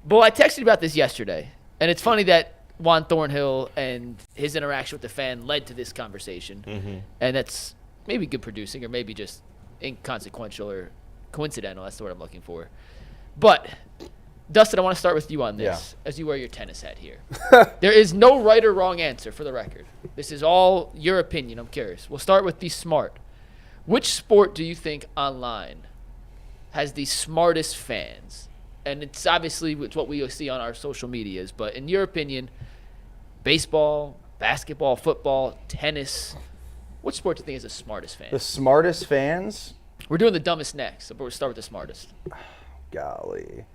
But I texted you about this yesterday, and it's funny that Juan Thornhill and his interaction with the fan led to this conversation, and that's maybe good producing or maybe just inconsequential or coincidental. That's the word I'm looking for. But, Dustin, I want to start with you on this as you wear your tennis hat here. There is no right or wrong answer for the record. This is all your opinion. I'm curious. We'll start with the smart. Which sport do you think online has the smartest fans? And it's obviously what we see on our social medias, but in your opinion, baseball, basketball, football, tennis, which sport do you think has the smartest fans? The smartest fans? We're doing the dumbest next, but we'll start with the smartest. Golly.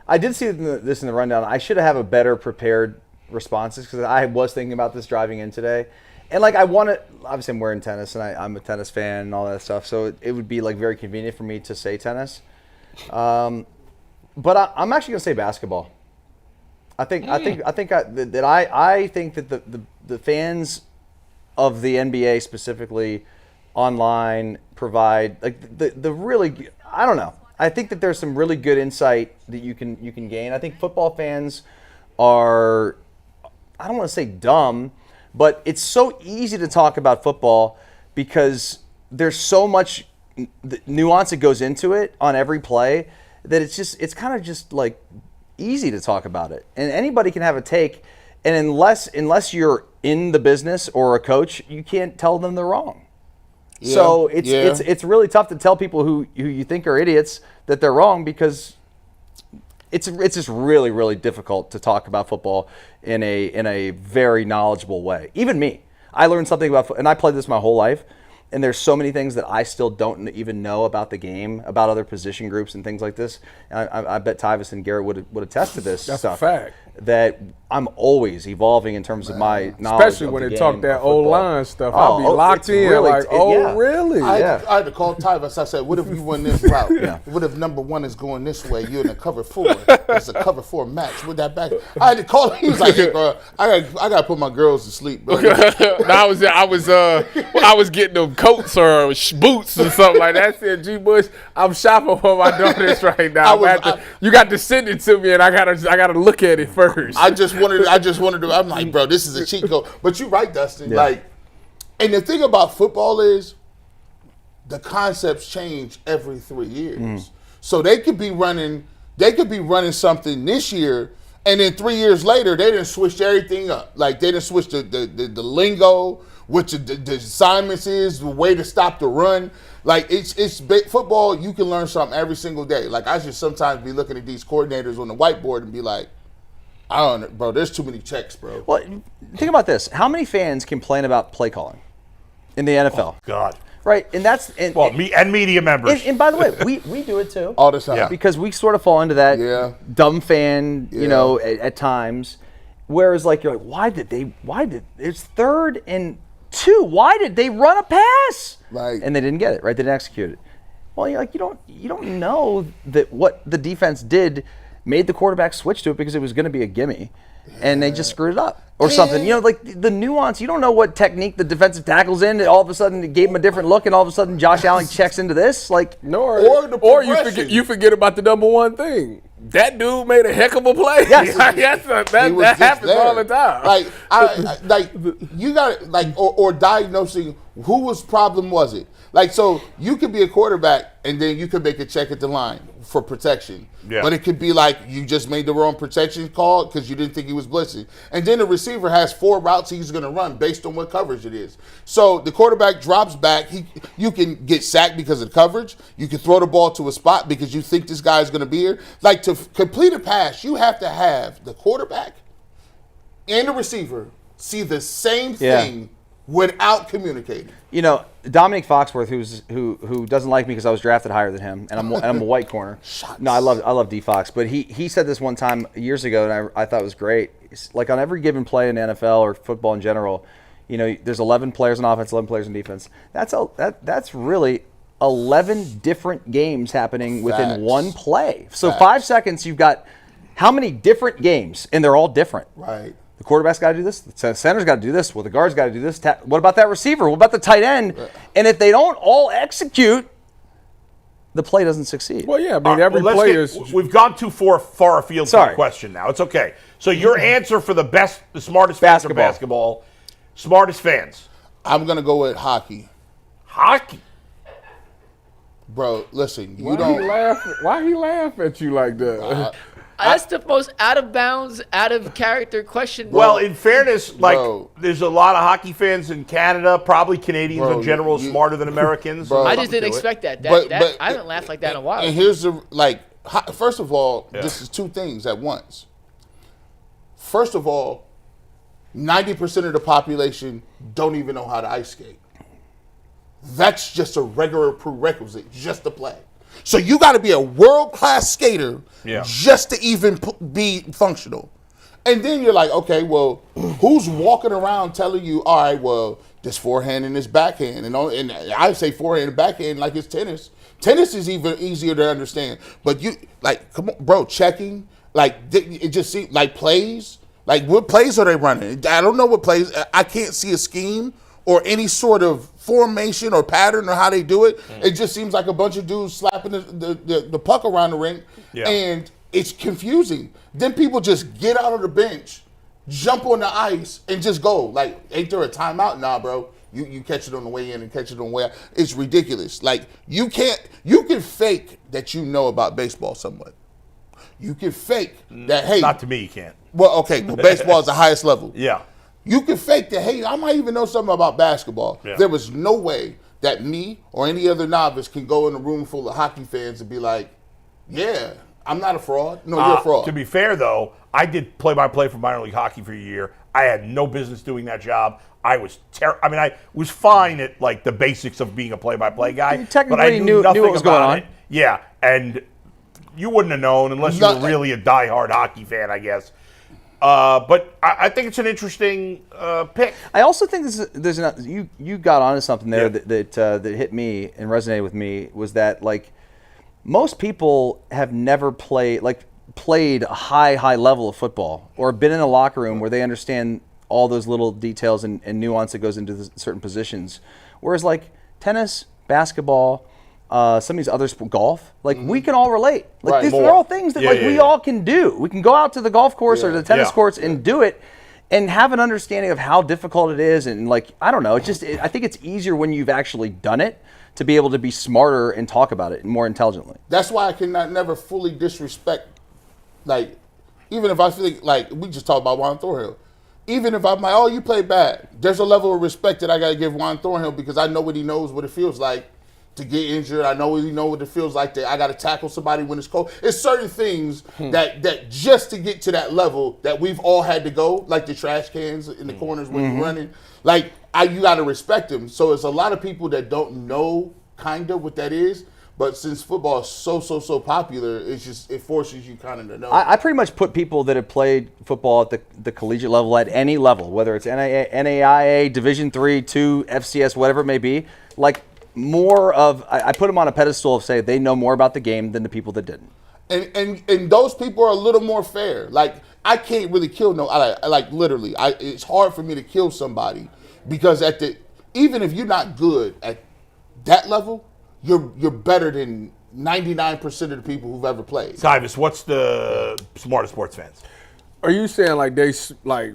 I did see this in the rundown. I should have a better prepared responses because I was thinking about this driving in today. And, like, I want to – obviously, I'm wearing tennis, and I'm a tennis fan and all that stuff, so it would be, like, very convenient for me to say tennis. But I'm actually going to say basketball. I think that the fans of the NBA specifically online provide like the really, I don't know. I think that there's some really good insight that you can gain. I think football fans are, I don't want to say dumb, but it's so easy to talk about football because there's so much nuance that goes into it on every play that it's kind of just like easy to talk about it, and anybody can have a take, and unless you're in the business or a coach, you can't tell them they're wrong. Yeah, so it's really tough to tell people who you think are idiots that they're wrong because it's just really, really difficult to talk about football in a very knowledgeable way. Even me, I learned something about, and I played this my whole life. And there's so many things that I still don't even know about the game, about other position groups and things like this. And I bet Tyvis and Garrett would attest to this That's stuff. a fact. That I'm always evolving in terms of my knowledge. Especially when they talk that old line stuff. I'll be locked in really, really? I had to call Tyvis. I said, what if you win this route? What if number one is going this way? You're in a cover 4. It's a cover 4 match with that back. I had to call him. He was like, hey, bro, I got to put my girls to sleep, bro. I was getting them coats or boots or something like that. I said, G. Bush, I'm shopping for my daughters right now. You got to send it to me, and I gotta look at it first. I just wanted to. I'm like, bro, this is a cheat code. But you're right, Dustin. Yeah. Like, and the thing about football is the concepts change every 3 years. So they could be running something this year, and then 3 years later they didn't switch everything up. Like they didn't switch the lingo, which the assignments is, the way to stop the run. Like it's football. You can learn something every single day. Like I should sometimes be looking at these coordinators on the whiteboard and be like, I don't know, bro. There's too many checks, bro. Well, think about this. How many fans complain about play calling in the NFL? Oh, God. Right, and that's me and media members. And by the way, we do it too all the time because we sort of fall into that dumb fan, you know, at times. Whereas, like, you're like, why did it's 3rd and 2? Why did they run a pass? Right, and they didn't get it. Right, they didn't execute it. Well, you're like, you don't know that what the defense did made the quarterback switch to it because it was going to be a gimme, and they just screwed it up or something. You know, like the nuance. You don't know what technique the defensive tackle's in. All of a sudden, it gave him a different look, and all of a sudden, Josh Allen checks into this. Like, or you forget about the number one thing. That dude made a heck of a play. Yes. that happens all the time. Like, you got or diagnosing whose problem was it. Like, so you could be a quarterback and then you could make a check at the line for protection. Yeah. But it could be like you just made the wrong protection call because you didn't think he was blitzing. And then the receiver has 4 routes he's going to run based on what coverage it is. So the quarterback drops back. You can get sacked because of coverage. You can throw the ball to a spot because you think this guy is going to be here. Like, to complete a pass, you have to have the quarterback and the receiver see the same thing without communicating. You know, Dominic Foxworth, who doesn't like me because I was drafted higher than him, and I'm a white corner. No, I love D Fox, but he said this one time years ago, and I thought it was great. It's like on every given play in the NFL or football in general, you know, there's 11 players on offense, 11 players on defense. That's really 11 different games happening within one play. So 5 seconds, you've got how many different games, and they're all different. Right. The quarterback's got to do this. The center's got to do this. Well, the guard's got to do this. What about that receiver? What about the tight end? And if they don't all execute, the play doesn't succeed. Well, yeah, I mean, every player is. We've gone too far afield for the question now. It's okay. So your answer for the smartest fans of basketball, smartest fans. I'm going to go with hockey. Hockey? Bro, listen, Why he laugh at you like that? That's the most out of bounds, out of character question. Well, in fairness, there's a lot of hockey fans in Canada, probably Canadians in general, smarter than Americans. I just didn't expect that. I haven't laughed like that in a while. And here's first of all, this is two things at once. First of all, 90% of the population don't even know how to ice skate. That's just a regular prerequisite just to play. So you got to be a world-class skater just to even be functional. And then you're like, okay, well, who's walking around telling you, all right, well, this forehand and this backhand. And I say forehand and backhand like it's tennis. Tennis is even easier to understand. But you, come on, bro, checking, it just seems like plays. Like, what plays are they running? I don't know what plays. I can't see a scheme or any sort of formation or pattern or how they do it. It just seems like a bunch of dudes slapping the puck around the ring, and it's confusing. Then people just get out of the bench, jump on the ice, and just go. Like, ain't there a timeout? Nah, bro. You catch it on the way in and catch it on the way out. It's ridiculous. Like, you can fake that you know about baseball somewhat. You can fake that, hey. Not to me, you can't. Well, okay, well, baseball is the highest level. Yeah. You can fake that, hey, I might even know something about basketball. Yeah. There was no way that me or any other novice can go in a room full of hockey fans and be like, yeah, I'm not a fraud. No, you're a fraud. To be fair, though, I did play-by-play for minor league hockey for a year. I had no business doing that job. I was I was fine at, the basics of being a play-by-play guy. You technically but I knew what was going on. Yeah, and you wouldn't have known unless you were really a diehard hockey fan, I guess. But I think it's an interesting pick. I also think you got onto something there that hit me and resonated with me, was that most people have never played a high level of football or been in a locker room where they understand all those little details and nuance that goes into certain positions. Whereas tennis, basketball, some of these other sports, golf, we can all relate. These are all things that we all can do. We can go out to the golf course or the tennis courts and do it and have an understanding of how difficult it is. And I don't know, I think it's easier when you've actually done it to be able to be smarter and talk about it more intelligently. That's why I cannot never fully disrespect, even if I think, we just talked about Juan Thornhill. Even if I'm like, you played bad, there's a level of respect that I got to give Juan Thornhill because I know what he knows, what it feels like to get injured. I know what it feels like that I got to tackle somebody when it's cold. It's certain things that just to get to that level that we've all had to go, like the trash cans in the corners when you're running. You got to respect them. So it's a lot of people that don't know kind of what that is. But since football is so popular, it forces you kind of to know. I pretty much put people that have played football at the collegiate level, at any level, whether it's NAIA, Division III, 2, FCS, whatever it may be, I put them on a pedestal of say they know more about the game than the people that didn't. And those people are a little more fair. I can't really kill literally. It's hard for me to kill somebody because even if you're not good at that level, you're better than 99% of the people who've ever played. Tyvis, what's the smartest sports fans? Are you saying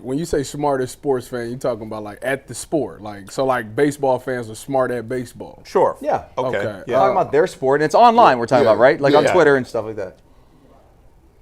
when you say smartest sports fan, you talking about at the sport? Baseball fans are smart at baseball? Sure. Yeah. Okay. Yeah. We're talking about their sport, and it's online we're talking about, right? On Twitter and stuff like that.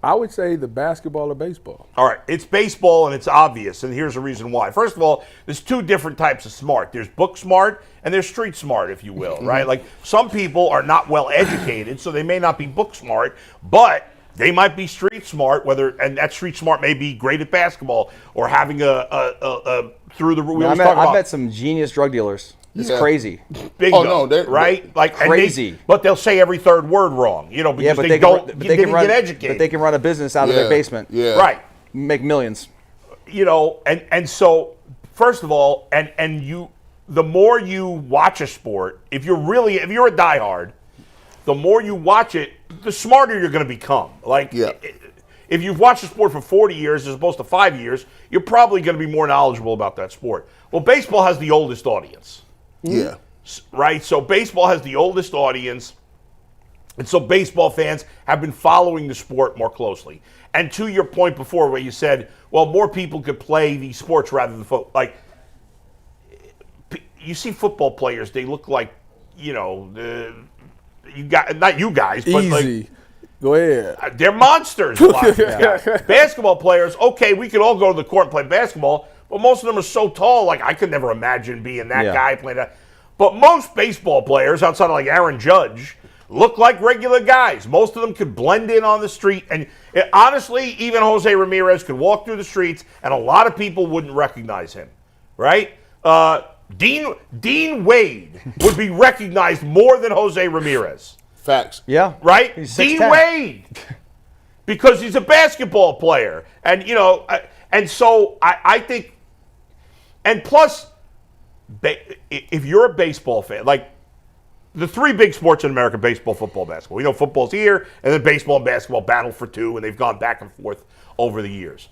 I would say the basketball or baseball. All right, it's baseball and it's obvious, and here's the reason why. First of all, there's two different types of smart. There's book smart and there's street smart, if you will, right? Some people are not well educated, so they may not be book smart, but they might be street smart, and that street smart may be great at basketball or having a through the roof. I've met some genius drug dealers. It's crazy. Bingo, right? Crazy. But they'll say every third word wrong, because they didn't get educated. But they can run a business out of their basement. Yeah. Right. Make millions. And so, first of all, the more you watch a sport, if you're a diehard, the more you watch it, the smarter you're going to become. If you've watched the sport for 40 years as opposed to 5 years, you're probably going to be more knowledgeable about that sport. Well, baseball has the oldest audience. Yeah. Right? So baseball has the oldest audience. And so baseball fans have been following the sport more closely. And to your point before where you said, well, more people could play these sports rather than football. Like, you see football players, they look like, you know, you got not you guys, but Easy. like, Go ahead. they're monsters. A lot of these guys. Basketball players, okay, we could all go to the court and play basketball, but most of them are so tall, like I could never imagine being that guy playing that. But most baseball players, outside of like Aaron Judge, look like regular guys. Most of them could blend in on the street. And honestly, even Jose Ramirez could walk through the streets, and a lot of people wouldn't recognize him, right? Dean Wade would be recognized more than Jose Ramirez. Facts. Yeah. Right? He's Dean 6'10". Wade. Because he's a basketball player. And, you know, and so I think, and plus, if you're a baseball fan, like the three big sports in America, baseball, football, basketball. We know football's here, and then baseball and basketball battle for two, and they've gone back and forth over the years.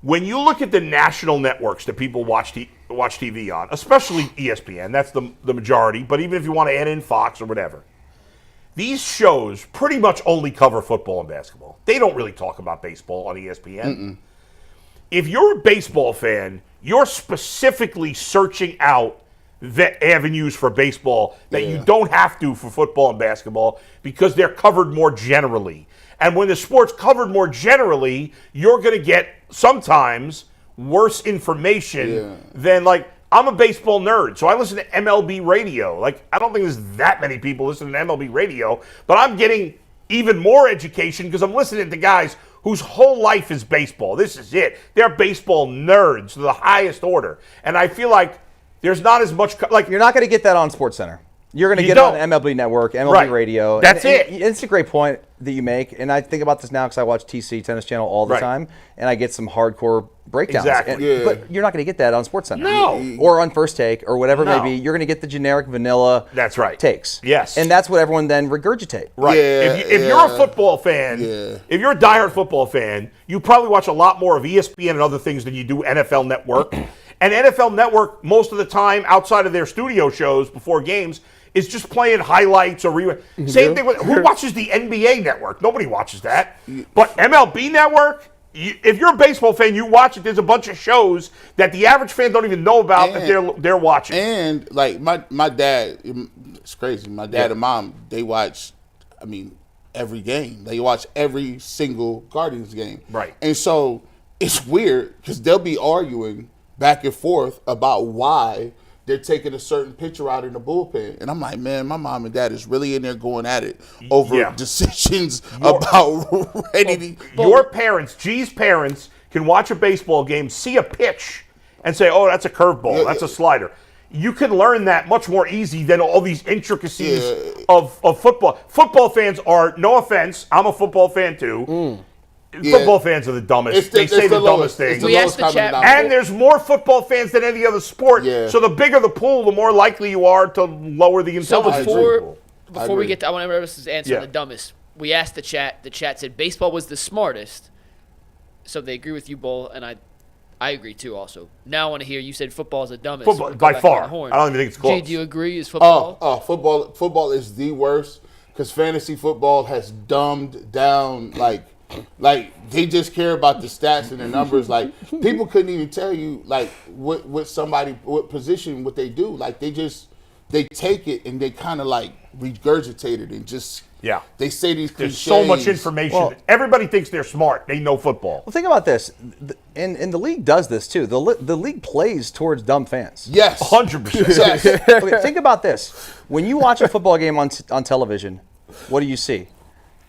When you look at the national networks that people watch TV on, especially ESPN, that's the majority, but even if you want to add in Fox or whatever, these shows pretty much only cover football and basketball. They don't really talk about baseball on ESPN. Mm-mm. If you're a baseball fan, you're specifically searching out the avenues for baseball that you don't have to for football and basketball because they're covered more generally. And when the sport's covered more generally, you're going to get sometimes worse information than, like, I'm a baseball nerd, so I listen to MLB radio. Like, I don't think there's that many people listening to MLB radio, but I'm getting even more education because I'm listening to guys whose whole life is baseball. This is it. They're baseball nerds to the highest order. And I feel like there's not as much, like, You're not going to get that on SportsCenter. You're going to get it on MLB Network, MLB Radio. That's it. It's a great point that you make, and I think about this now because I watch TC, Tennis Channel, all the time, and I get some hardcore breakdowns. Exactly. But you're not going to get that on SportsCenter. No. Or on First Take, or whatever it may be. You're going to get the generic vanilla takes. Yes. And that's what everyone then regurgitate. Right. Yeah, if you're a football fan, if you're a diehard football fan, you probably watch a lot more of ESPN and other things than you do NFL Network. And NFL Network, most of the time, outside of their studio shows before games, is just playing highlights or same thing with who watches the NBA Network? Nobody watches that. But MLB Network, if you're a baseball fan, you watch it. There's a bunch of shows that the average fan don't even know about that they're watching. And like my dad, it's crazy. My dad and mom, they watch, I mean, every game. They watch every single Guardians game. Right. And so it's weird because they'll be arguing back and forth about why they're taking a certain pitcher out in the bullpen. And I'm like, man, my mom and dad is really in there going at it over decisions about Your parents, G's parents, can watch a baseball game, see a pitch, and say, oh, that's a curveball, that's a slider. You can learn that much more easy than all these intricacies of football. Football fans are, no offense, I'm a football fan too. Football fans are the dumbest. They say the dumbest things. We asked the chat, and there's more football fans than any other sport. So the bigger the pool, the more likely you are to lower the intelligence. So before we get to, I want everyone else's answer on the dumbest. We asked the chat. The chat said baseball was the smartest. So they agree with you, Bull, and I agree too. Also, now I want to hear you said football is the dumbest. Football, by far. I don't even think it's close. Jay, do you agree? Is football? Football is the worst because fantasy football has dumbed down like they just care about the stats and the numbers. Like people couldn't even tell you like what position what they do. Like they take it and they kind of like regurgitate it and just they say these There's cliches. so much information. Well, everybody thinks they're smart. They know football. Well, think about this, and the league does this too. The league plays towards dumb fans. Yes, 100%. Yes. Okay, think about this: when you watch a football game on television, what do you see?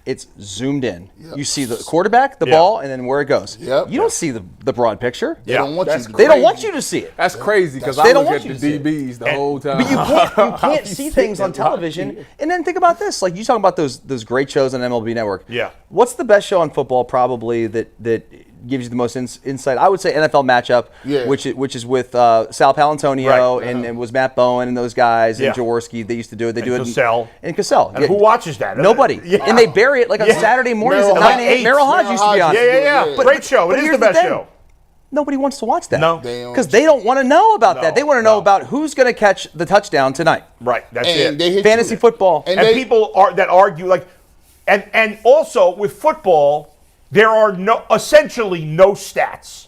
It's zoomed in. Yep. You see the quarterback, the ball, and then where it goes. Yep. You don't see the broad picture. They don't want They don't want you to see it. That's crazy because They I don't look want at you the to see DBs the whole time. But you can't see things on television. And then think about this. Like you talking about those great shows on MLB Network. Yeah. What's the best show on football probably that gives you the most insight? I would say NFL Matchup, which is with Sal Palantonio and it was Matt Bowen and those guys and Jaworski. They used to do it. They do it in Cassell. And who watches that? Nobody. And they bury it like on Saturday mornings at 9 a.m. Merrill Hodge used to be on. Yeah. Great show. It is the best show. Nobody wants to watch that. No. Because they don't want to know about that. They want to know about who's going to catch the touchdown tonight. Right. That's And they it. hit Fantasy you. football. And And they- people that argue and also with football, there are essentially no stats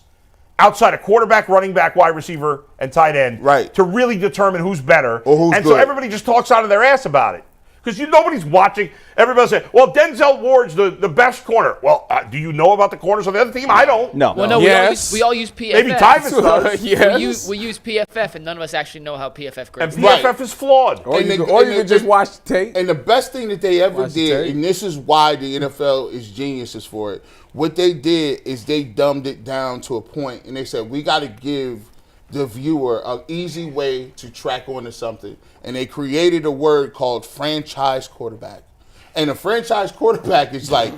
outside of quarterback, running back, wide receiver, and tight end to really determine who's better. Or who's and good. so everybody just talks out of their ass about it. Because nobody's watching. Everybody say, well, Denzel Ward's the best corner. Well, do you know about the corners of the other team? I don't. No. Well, no, Yes. we all use PFF. Maybe Tyvis does. Yes. We use PFF, and none of us actually know how PFF And grades. PFF is flawed. Or And you the- can and just the- watch the tape. And the best thing that they ever Watch the did, tape. and this is why the NFL is geniuses for it, what they did is they dumbed it down to a point, and they said, we got to give the viewer an easy way to track onto something. And they created a word called franchise quarterback. And a franchise quarterback is like,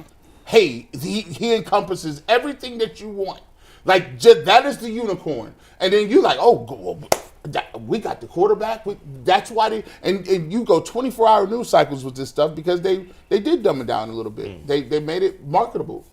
hey, he encompasses everything that you want. Like, just, that is the unicorn. And then you like, we got the quarterback. That's why they and you go 24-hour news cycles with this stuff because they did dumb it down a little bit. They made it marketable.